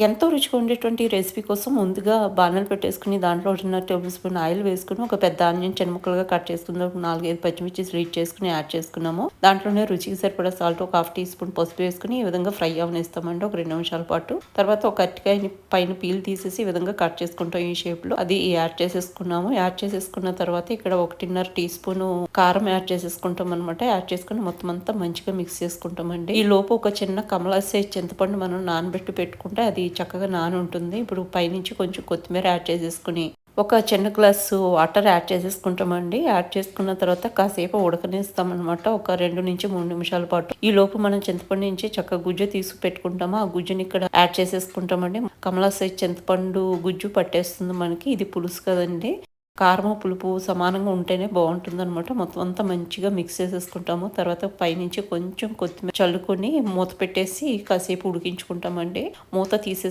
ఎంతో రుచిగా ఉండేటువంటి రెసిపీ కోసం ముందుగా బాణలు పెట్టేసుకుని దాంట్లో 1.5 టేబుల్ స్పూన్ ఆయిల్ వేసుకుని ఒక పెద్ద ఆనియన్ చిన్న ముక్కలుగా కట్ చేసుకుందాం. ఒక 4, 5 పచ్చిమిర్చి స్లైస్ చేసుకుని యాడ్ చేసుకున్నాము. దాంట్లోనే రుచికి సరిపడా సాల్ట్, ఒక హాఫ్ టీ స్పూన్ పసుపు వేసుకుని ఈ విధంగా ఫ్రై అవ్వనిస్తామండి ఒక 2 నిమిషాల పాటు. తర్వాత ఒక అరటికాయని పైన పీల్ తీసేసి ఈ విధంగా కట్ చేసుకుంటాం ఈ షేప్ లో. అది యాడ్ చేసేసుకున్నాము. యాడ్ చేసేసుకున్న తర్వాత ఇక్కడ 1.5 టీ స్పూన్ కారం యాడ్ చేసేసుకుంటాం అనమాట. యాడ్ చేసుకుని మొత్తం అంతా మంచిగా మిక్స్ చేసుకుంటామండి. ఈ లోపు ఒక చిన్న కమలా సైజ్ చింతపండు మనం నానబెట్టి పెట్టుకుంటే అది చక్కగా నానుంటుంది. ఇప్పుడు పైనుంచి కొంచెం కొత్తిమీర యాడ్ చేసేసుకుని ఒక చిన్న గ్లాసు వాటర్ యాడ్ చేసేసుకుంటామండి. యాడ్ చేసుకున్న తర్వాత కాసేపు ఉడకనిస్తామన్నమాట. ఒక 2-3 నిమిషాల పాటు. ఈ లోపు మనం చింతపండు నుంచి చక్కగా గుజ్జు తీసి పెట్టుకుంటాము. ఆ గుజ్జుని ఇక్కడ యాడ్ చేసేసుకుంటామండి. కమలా సైజ్ చింతపండు గుజ్జు పట్టేస్తుంది మనకి. ఇది పులుసు కదండి. కారము, పులుపు సమానంగా ఉంటేనే బాగుంటుందన్నమాట. మొత్తం అంతా మంచిగా మిక్స్ చేసేసుకుంటాము. తర్వాత పైనుంచి కొంచెం కొత్తిమీర చల్లుకొని మూత పెట్టేసి కాసేపు ఉడికించుకుంటామండి. మూత తీసేసి